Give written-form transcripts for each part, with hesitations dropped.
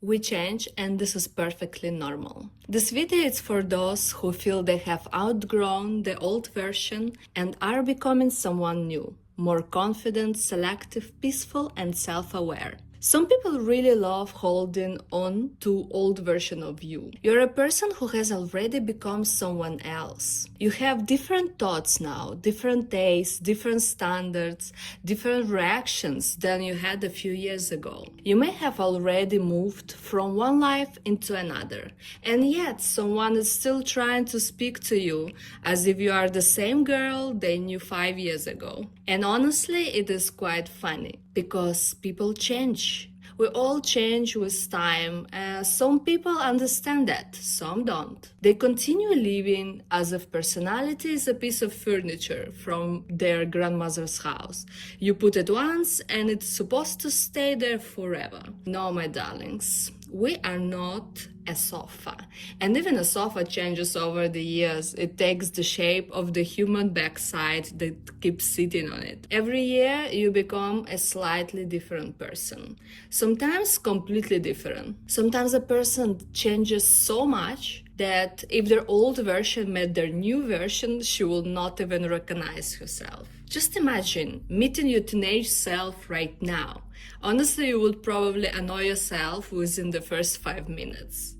We change, and this is perfectly normal. This video is for those who feel they have outgrown the old version and are becoming someone new, more confident, selective, peaceful, and self-aware. Some people really love holding on to old version of you. You're a person who has already become someone else. You have different thoughts now, different tastes, different standards, different reactions than you had a few years ago. You may have already moved from one life into another, and yet someone is still trying to speak to you as if you are the same girl they knew 5 years ago. And honestly, it is quite funny because people change. We all change with time. Some people understand that, some don't. They continue living as if personality is a piece of furniture from their grandmother's house. You put it once and it's supposed to stay there forever. No, my darlings, we are not a sofa. And even a sofa changes over the years. It takes the shape of the human backside that keeps sitting on it. Every year you become a slightly different person. Sometimes completely different. Sometimes a person changes so much that if their old version met their new version, she will not even recognize herself. Just imagine meeting your teenage self right now. Honestly, you would probably annoy yourself within the first 5 minutes.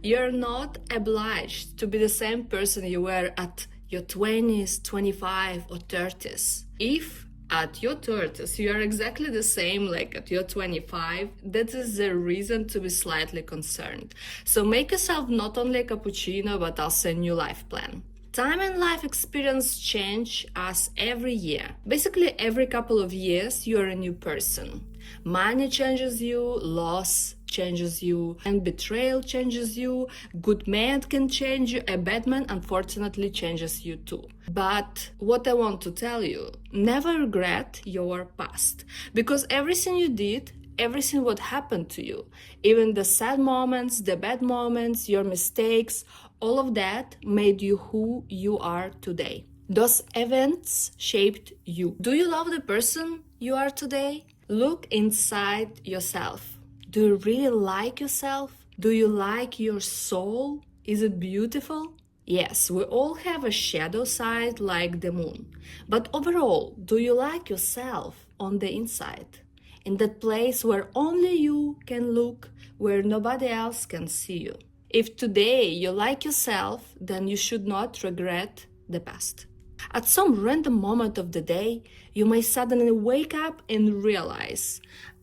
You're not obliged to be the same person you were at your 20s, 25 or 30s. If at your 30s you are exactly the same like at your 25, that is the reason to be slightly concerned. So make yourself not only a cappuccino but also a new life plan. Time and life experience change us every year. Basically, every couple of years, you are a new person. Money changes you, loss changes you, and betrayal changes you. Good man can change you, a bad man unfortunately changes you too. But what I want to tell you, never regret your past, because everything you did, everything what happened to you, even the sad moments, the bad moments, your mistakes, all of that made you who you are today. Those events shaped you. Do you love the person you are today? Look inside yourself. Do you really like yourself? Do you like your soul? Is it beautiful? Yes, we all have a shadow side like the moon. But overall, do you like yourself on the inside? In that place where only you can look, where nobody else can see you. If today you like yourself, then you should not regret the past. At some random moment of the day, you may suddenly wake up and realize,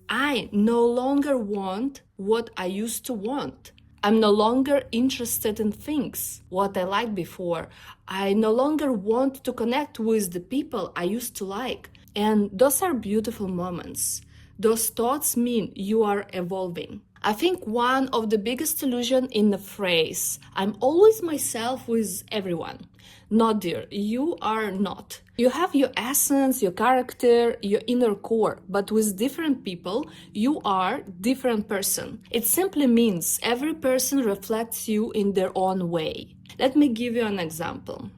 I no longer want what I used to want. I'm no longer interested in things, what I liked before. I no longer want to connect with the people I used to like. And those are beautiful moments. Those thoughts mean you are evolving. I think one of the biggest illusions in the phrase, I'm always myself with everyone. No, dear, you are not. You have your essence, your character, your inner core, but with different people, you are different person. It simply means every person reflects you in their own way. Let me give you an example.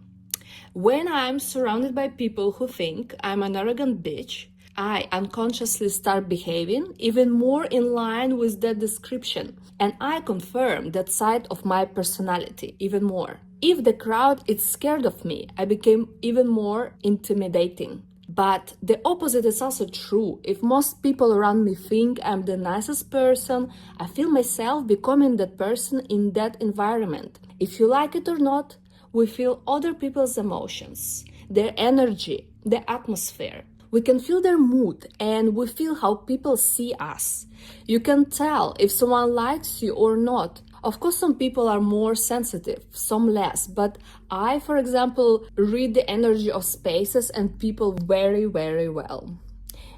When I'm surrounded by people who think I'm an arrogant bitch, I unconsciously start behaving even more in line with that description, and I confirm that side of my personality even more. If the crowd is scared of me, I became even more intimidating. But the opposite is also true. If most people around me think I'm the nicest person, I feel myself becoming that person in that environment. If you like it or not, we feel other people's emotions, their energy, the atmosphere. We can feel their mood and we feel how people see us. You can tell if someone likes you or not. Of course, some people are more sensitive, some less, but I, for example, read the energy of spaces and people very, very well.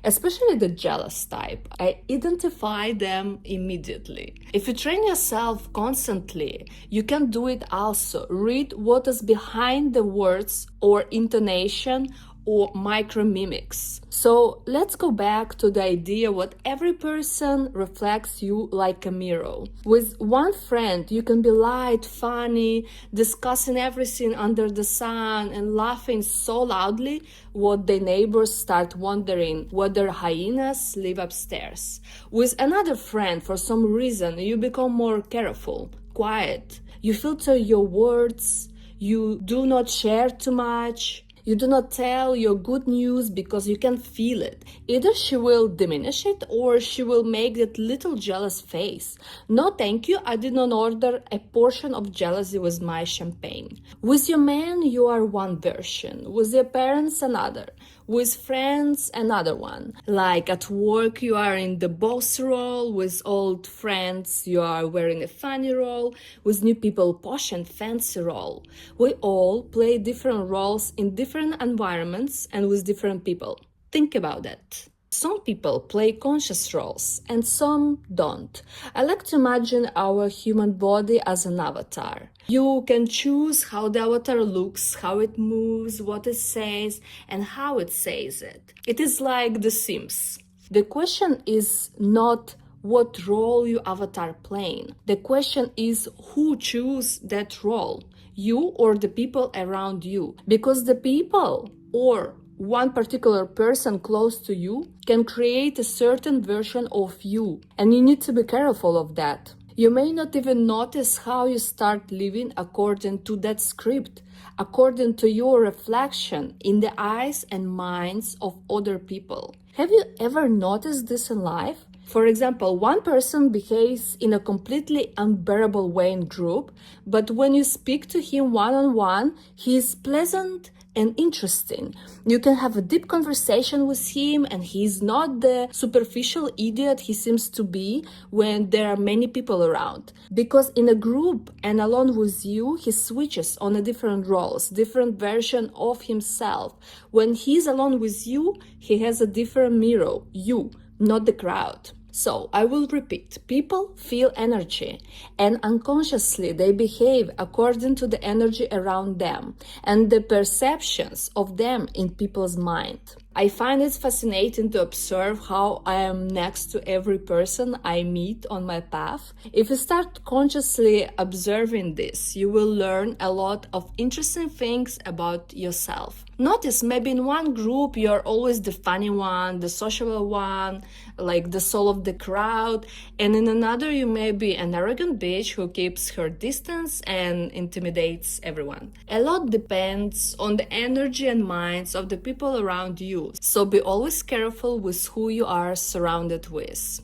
Especially the jealous type. I identify them immediately. If you train yourself constantly, you can do it also. Read what is behind the words or intonation or micromimics. So let's go back to the idea what every person reflects you like a mirror. With one friend, you can be light, funny, discussing everything under the sun and laughing so loudly what the neighbors start wondering whether hyenas live upstairs. With another friend, for some reason, you become more careful, quiet. You filter your words. You do not share too much. You do not tell your good news because you can feel it. Either she will diminish it or she will make that little jealous face. No, thank you, I did not order a portion of jealousy with my champagne. With your man, you are one version. With your parents, another. With friends, another one. Like at work, you are in the boss role. With old friends, you are wearing a funny role. With new people, posh and fancy role. We all play different roles in different environments and with different people. Think about that. Some people play conscious roles and some don't. I like to imagine our human body as an avatar. You can choose how the avatar looks, how it moves, what it says, and how it says it. It is like The Sims. The question is not what role your avatar playing. The question is who choose that role, you or the people around you. Because the people or one particular person close to you can create a certain version of you, and you need to be careful of that. You may not even notice how you start living according to that script, according to your reflection in the eyes and minds of other people. Have you ever noticed this in life? For example, one person behaves in a completely unbearable way in group, but when you speak to him one-on-one, he is pleasant and interesting. You can have a deep conversation with him and he's not the superficial idiot he seems to be when there are many people around. Because in a group and alone with you, he switches on a different roles, different version of himself. When he's alone with you, he has a different mirror, you, not the crowd. So, I will repeat, people feel energy and unconsciously they behave according to the energy around them and the perceptions of them in people's mind. I find it fascinating to observe how I am next to every person I meet on my path. If you start consciously observing this, you will learn a lot of interesting things about yourself. Notice maybe in one group you're always the funny one, the sociable one, like the soul of the crowd, and in another you may be an arrogant bitch who keeps her distance and intimidates everyone. A lot depends on the energy and minds of the people around you, so be always careful with who you are surrounded with.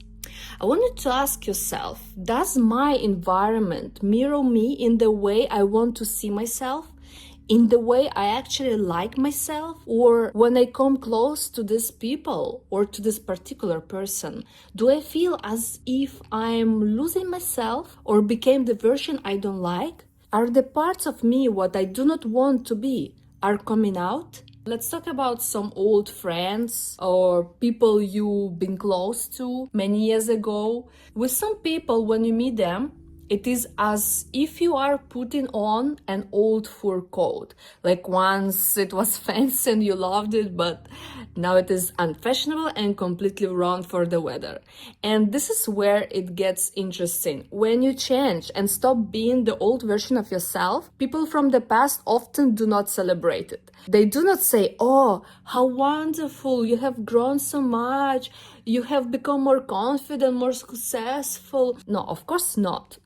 I wanted to ask yourself, does my environment mirror me in the way I want to see myself? In the way I actually like myself? Or when I come close to these people or to this particular person, do I feel as if I'm losing myself or became the version I don't like? Are the parts of me what I do not want to be are coming out? Let's talk about some old friends or people you've been close to many years ago. With some people, when you meet them, it is as if you are putting on an old fur coat. Like once it was fancy and you loved it, but now it is unfashionable and completely wrong for the weather. And this is where it gets interesting. When you change and stop being the old version of yourself, people from the past often do not celebrate it. They do not say, "Oh, how wonderful, you have grown so much, you have become more confident, more successful." No, of course not.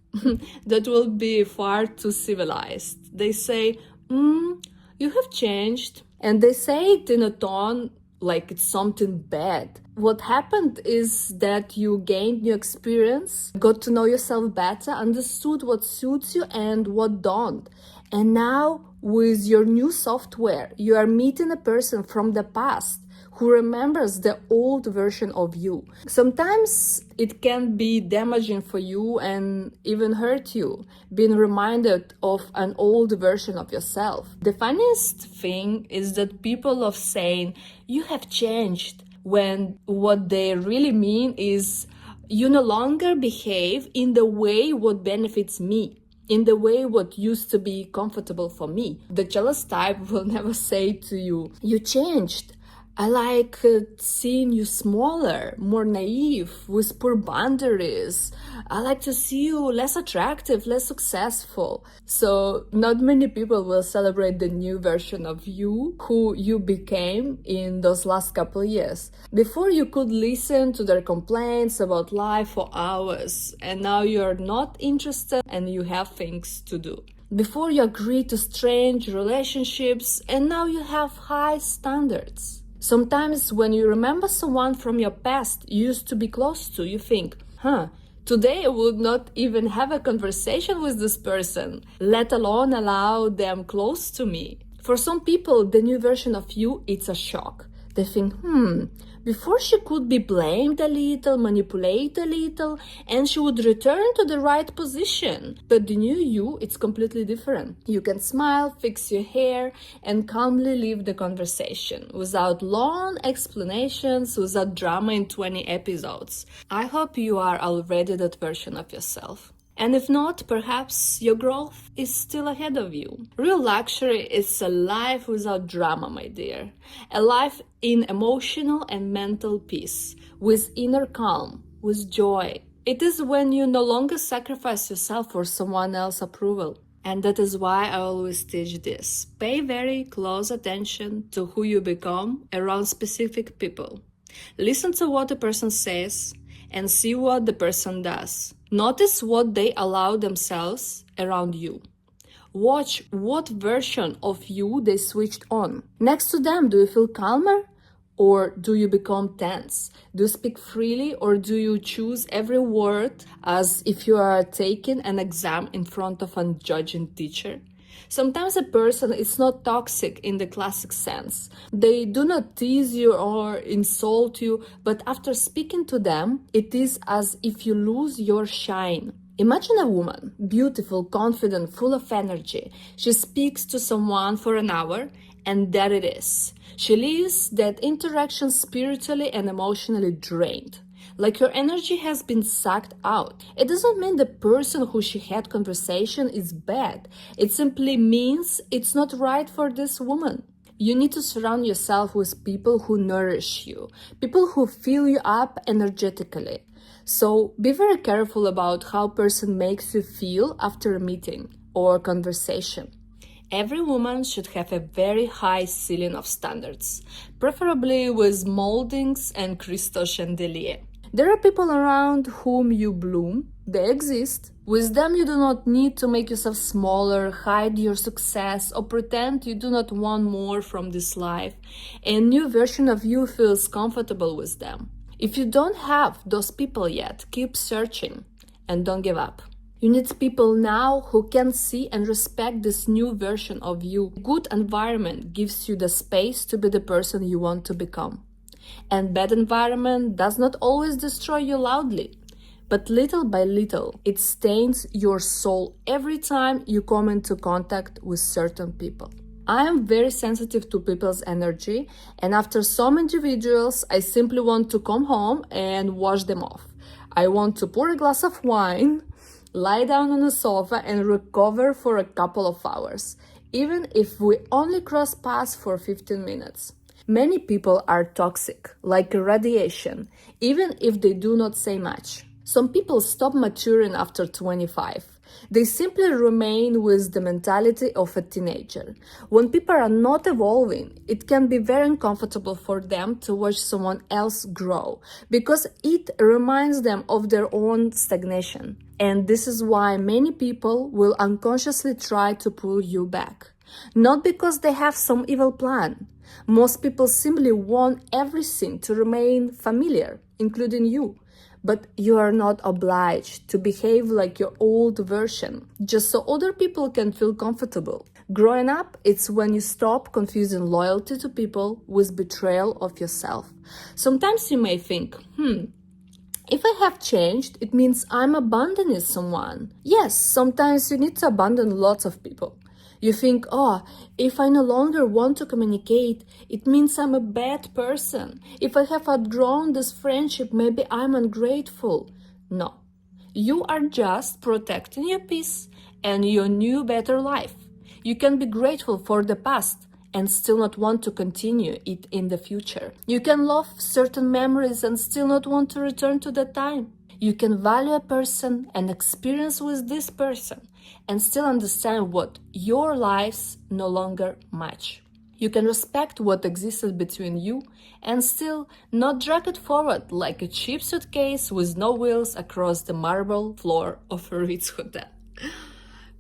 That will be far too civilized. They say, you have changed. And they say it in a tone like it's something bad. What happened is that you gained new experience, got to know yourself better, understood what suits you and what don't. And now, with your new software, you are meeting a person from the past who remembers the old version of you. Sometimes it can be damaging for you and even hurt you, being reminded of an old version of yourself. The funniest thing is that people love saying, "You have changed," when what they really mean is, "You no longer behave in the way what benefits me." in the way what used to be comfortable for me. The jealous type will never say to you, "You changed. I like seeing you smaller, more naive, with poor boundaries. I like to see you less attractive, less successful." So not many people will celebrate the new version of you, who you became in those last couple of years. Before, you could listen to their complaints about life for hours, and now you're not interested and you have things to do. Before, you agreed to strange relationships, and now you have high standards. Sometimes when you remember someone from your past you used to be close to, you think, today I would not even have a conversation with this person, let alone allow them close to me. For some people, the new version of you, it's a shock. They think, before she could be blamed a little, manipulated a little, and she would return to the right position. But the new you, it's completely different. You can smile, fix your hair, and calmly leave the conversation without long explanations, without drama in 20 episodes. I hope you are already that version of yourself. And if not, perhaps your growth is still ahead of you. Real luxury is a life without drama, my dear. A life in emotional and mental peace, with inner calm, with joy. It is when you no longer sacrifice yourself for someone else's approval. And that is why I always teach this. Pay very close attention to who you become around specific people. Listen to what the person says and see what the person does. Notice what they allow themselves around you. Watch what version of you they switched on. Next to them, do you feel calmer? Or do you become tense? Do you speak freely, or do you choose every word as if you are taking an exam in front of a judging teacher? Sometimes a person is not toxic in the classic sense. They do not tease you or insult you, but after speaking to them, it is as if you lose your shine. Imagine a woman, beautiful, confident, full of energy. She speaks to someone for an hour, and there it is. She leaves that interaction spiritually and emotionally drained. Like your energy has been sucked out. It doesn't mean the person who she had conversation is bad. It simply means it's not right for this woman. You need to surround yourself with people who nourish you, people who fill you up energetically. So be very careful about how a person makes you feel after a meeting or conversation. Every woman should have a very high ceiling of standards, preferably with moldings and crystal chandelier. There are people around whom you bloom. They exist. With them, you do not need to make yourself smaller, hide your success, or pretend you do not want more from this life. A new version of you feels comfortable with them. If you don't have those people yet, keep searching and don't give up. You need people now who can see and respect this new version of you. Good environment gives you the space to be the person you want to become. And bad environment does not always destroy you loudly, but little by little, it stains your soul every time you come into contact with certain people. I am very sensitive to people's energy, and after some individuals, I simply want to come home and wash them off. I want to pour a glass of wine, lie down on a sofa and recover for a couple of hours, even if we only cross paths for 15 minutes. Many people are toxic, like radiation, even if they do not say much. Some people stop maturing after 25. They simply remain with the mentality of a teenager. When people are not evolving, it can be very uncomfortable for them to watch someone else grow, because it reminds them of their own stagnation. And this is why many people will unconsciously try to pull you back. Not because they have some evil plan. Most people simply want everything to remain familiar, including you. But you are not obliged to behave like your old version, just so other people can feel comfortable. Growing up, it's when you stop confusing loyalty to people with betrayal of yourself. Sometimes you may think, if I have changed, it means I'm abandoning someone. Yes, sometimes you need to abandon lots of people. You think, if I no longer want to communicate, it means I'm a bad person. If I have outgrown this friendship, maybe I'm ungrateful. No. You are just protecting your peace and your new, better life. You can be grateful for the past and still not want to continue it in the future. You can love certain memories and still not want to return to that time. You can value a person and experience with this person and still understand what your lives no longer match. You can respect what existed between you and still not drag it forward like a cheap suitcase with no wheels across the marble floor of a Ritz hotel.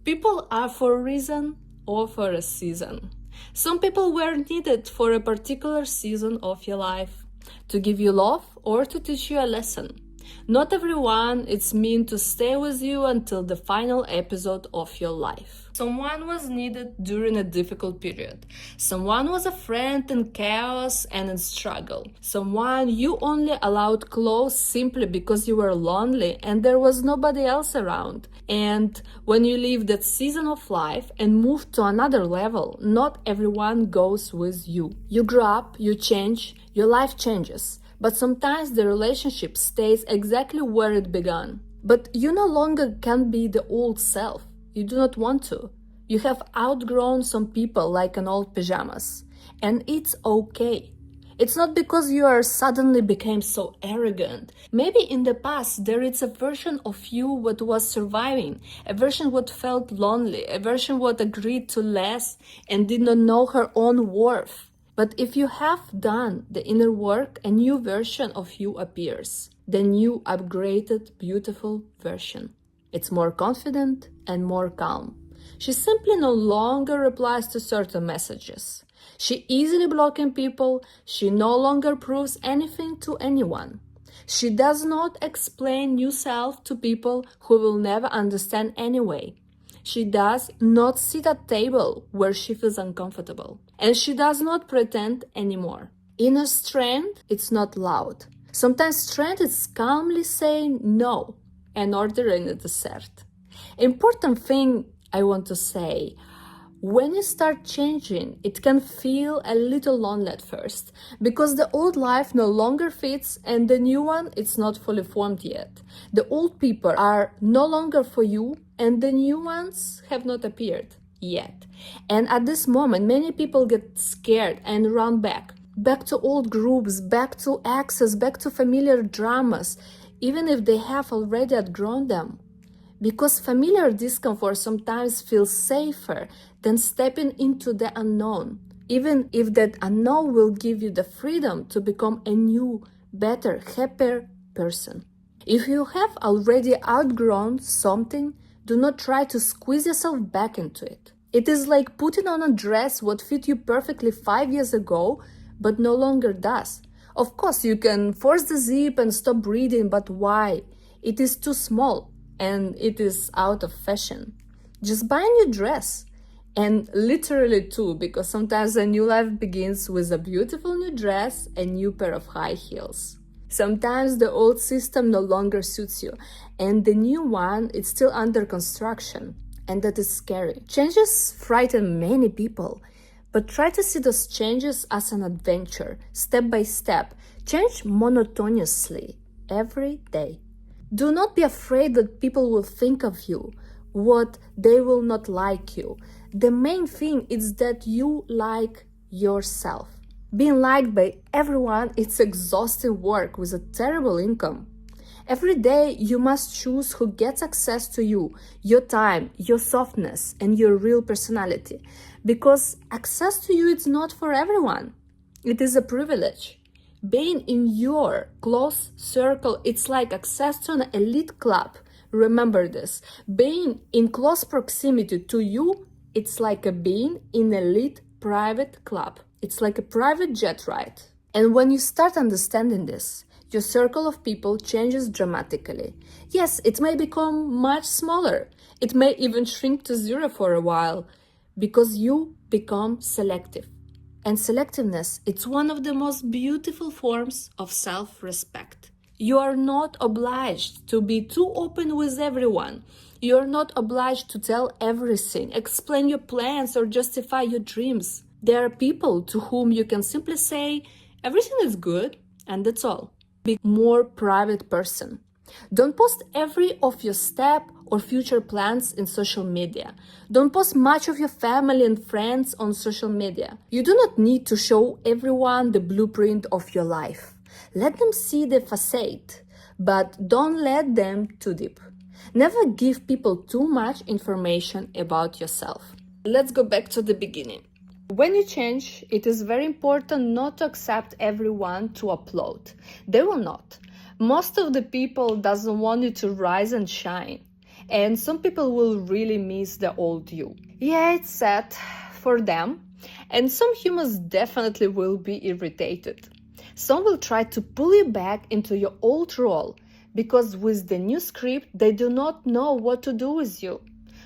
People are for a reason or for a season. Some people were needed for a particular season of your life, to give you love or to teach you a lesson. Not everyone is meant to stay with you until the final episode of your life. Someone was needed during a difficult period. Someone was a friend in chaos and in struggle. Someone you only allowed close simply because you were lonely and there was nobody else around. And when you leave that season of life and move to another level, not everyone goes with you. You grow up, you change, your life changes. But sometimes the relationship stays exactly where it began. But you no longer can be the old self. You do not want to. You have outgrown some people like an old pajamas. And it's okay. It's not because you are suddenly became so arrogant. Maybe in the past there is a version of you what was surviving, a version what felt lonely, a version what agreed to less and did not know her own worth. But if you have done the inner work, a new version of you appears. The new, upgraded, beautiful version. It's more confident and more calm. She simply no longer replies to certain messages. She easily blocking people. She no longer proves anything to anyone. She does not explain new self to people who will never understand anyway. She does not sit at table where she feels uncomfortable. And she does not pretend anymore. Inner strength, it's not loud. Sometimes strength is calmly saying no and ordering a dessert. Important thing I want to say, when you start changing, it can feel a little lonely at first because the old life no longer fits and the new one, it's not fully formed yet. The old people are no longer for you and the new ones have not appeared yet. And at this moment, many people get scared and run back to old groups, back to access, back to familiar dramas, even if they have already outgrown them. Because familiar discomfort sometimes feels safer than stepping into the unknown, even if that unknown will give you the freedom to become a new, better, happier person. If you have already outgrown something, do not try to squeeze yourself back into it. It is like putting on a dress what fit you perfectly 5 years ago, but no longer does. Of course, you can force the zip and stop breathing, but why? It is too small. And it is out of fashion. Just buy a new dress. And literally too, because sometimes a new life begins with a beautiful new dress, a new pair of high heels. Sometimes the old system no longer suits you, and the new one is still under construction, and that is scary. Changes frighten many people, but try to see those changes as an adventure, step by step. Change monotonously, every day. Do not be afraid that people will think of you, what they will not like you. The main thing is that you like yourself. Being liked by everyone is exhausting work with a terrible income. Every day you must choose who gets access to you, your time, your softness, and your real personality. Because access to you is not for everyone. It is a privilege. Being in your close circle, it's like access to an elite club. Remember this. Being in close proximity to you, it's like being in an elite private club. It's like a private jet ride. And when you start understanding this, your circle of people changes dramatically. Yes, it may become much smaller. It may even shrink to zero for a while because you become selective. And selectiveness, it's one of the most beautiful forms of self-respect. You are not obliged to be too open with everyone. You are not obliged to tell everything, explain your plans, or justify your dreams. There are people to whom you can simply say, everything is good, and that's all. Be a more private person. Don't post every of your step or future plans in social media. Don't post much of your family and friends on social media. You do not need to show everyone the blueprint of your life. Let them see the facade, but don't let them too deep. Never give people too much information about yourself. Let's go back to the beginning. When you change, it is very important not to accept everyone to upload. They will not. Most of the people doesn't want you to rise and shine. And some people will really miss the old you. Yeah, it's sad for them. And some humans definitely will be irritated. Some will try to pull you back into your old role because with the new script, they do not know what to do with you.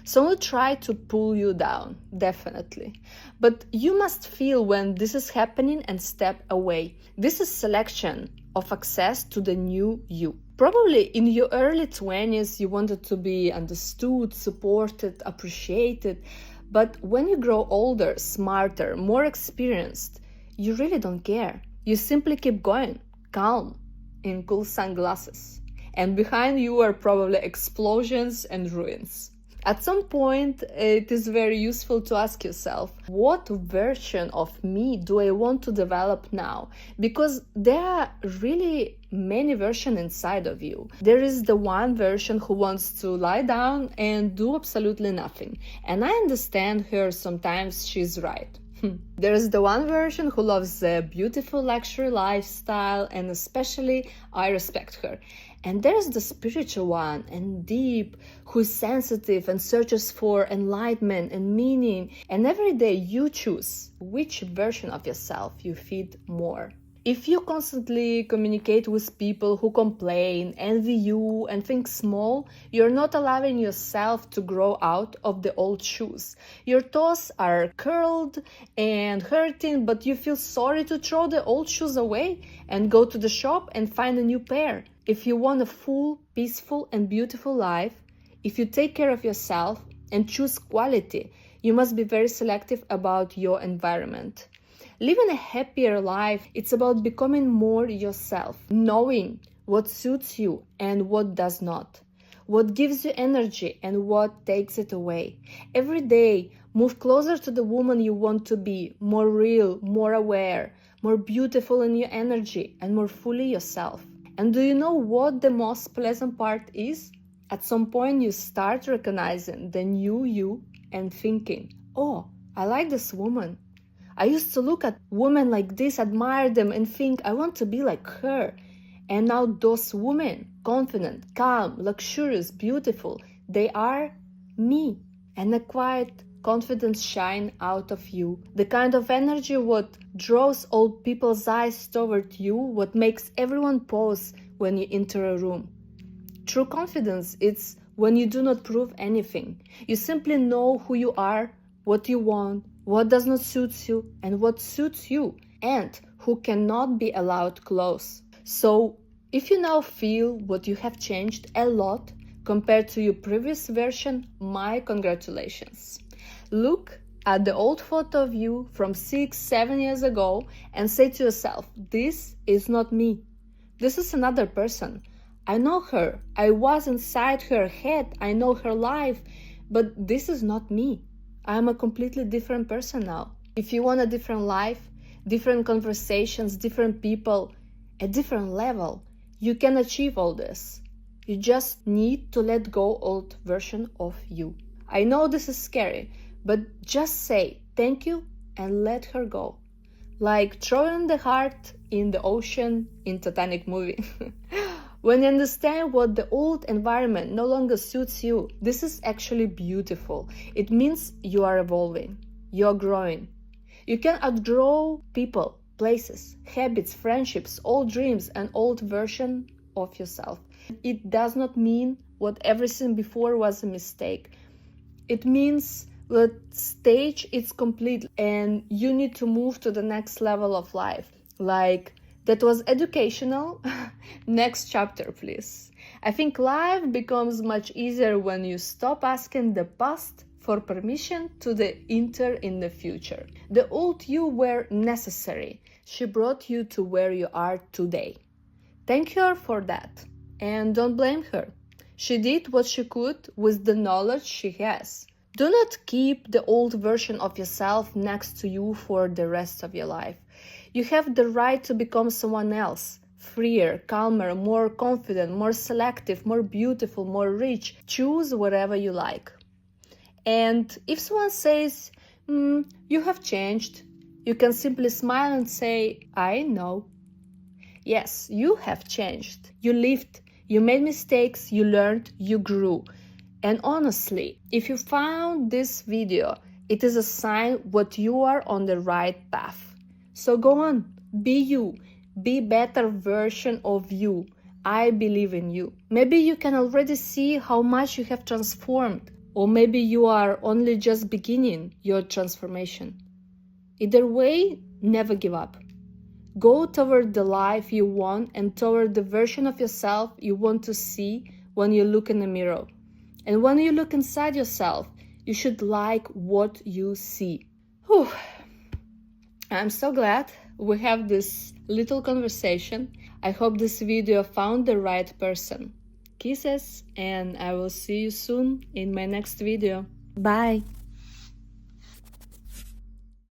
Some will try to pull you down, definitely. But you must feel when this is happening and step away. This is selection of access to the new you. Probably in your early 20s, you wanted to be understood, supported, appreciated. But when you grow older, smarter, more experienced, you really don't care. You simply keep going, calm, in cool sunglasses. And behind you are probably explosions and ruins. At some point, it is very useful to ask yourself, what version of me do I want to develop now? Because there are really many versions inside of you. There is the one version who wants to lie down and do absolutely nothing. And I understand her, sometimes she's right. There is the one version who loves a beautiful luxury lifestyle, and especially I respect her. And there's the spiritual one and deep, who is sensitive and searches for enlightenment and meaning. And every day you choose which version of yourself you feed more. If you constantly communicate with people who complain, envy you, and think small, you're not allowing yourself to grow out of the old shoes. Your toes are curled and hurting, but you feel sorry to throw the old shoes away and go to the shop and find a new pair. If you want a full, peaceful, and beautiful life, if you take care of yourself and choose quality, you must be very selective about your environment. Living a happier life, it's about becoming more yourself, knowing what suits you and what does not, what gives you energy and what takes it away. Every day, move closer to the woman you want to be, more real, more aware, more beautiful in your energy, and more fully yourself. And do you know what the most pleasant part is? At some point, you start recognizing the new you and thinking, oh, I like this woman. I used to look at women like this, admire them, and think, I want to be like her. And now those women, confident, calm, luxurious, beautiful, they are me. And a quiet confidence shine out of you. The kind of energy what draws old people's eyes toward you, what makes everyone pause when you enter a room. True confidence, it's when you do not prove anything. You simply know who you are, what you want, what does not suit you, and what suits you, and who cannot be allowed close. So, if you now feel what you have changed a lot compared to your previous version, my congratulations. Look at the old photo of you from 6-7 years ago and say to yourself, this is not me. This is another person. I know her. I was inside her head. I know her life. But this is not me. I am a completely different person now. If you want a different life, different conversations, different people, a different level, you can achieve all this. You just need to let go old version of you. I know this is scary, but just say thank you and let her go. Like throwing the heart in the ocean in Titanic movie. When you understand what the old environment no longer suits you, this is actually beautiful. It means you are evolving, you are growing. You can outgrow people, places, habits, friendships, old dreams, and old version of yourself. It does not mean what everything before was a mistake. It means that stage is complete and you need to move to the next level of life. Like, that was educational. Next chapter, please. I think life becomes much easier when you stop asking the past for permission to enter in the future. The old you were necessary. She brought you to where you are today. Thank her for that. And don't blame her. She did what she could with the knowledge she has. Do not keep the old version of yourself next to you for the rest of your life. You have the right to become someone else. Freer, calmer, more confident, more selective, more beautiful, more rich. Choose whatever you like. And if someone says, you have changed, you can simply smile and say, I know. Yes, you have changed. You lived, you made mistakes, you learned, you grew. And honestly, if you found this video, it is a sign that you are on the right path. So go on, be you, be better version of you. I believe in you. Maybe you can already see how much you have transformed, or maybe you are only just beginning your transformation. Either way, never give up. Go toward the life you want and toward the version of yourself you want to see when you look in the mirror. And when you look inside yourself, you should like what you see. Whew. I'm so glad we have this little conversation. I hope this video found the right person. Kisses, and I will see you soon in my next video. Bye!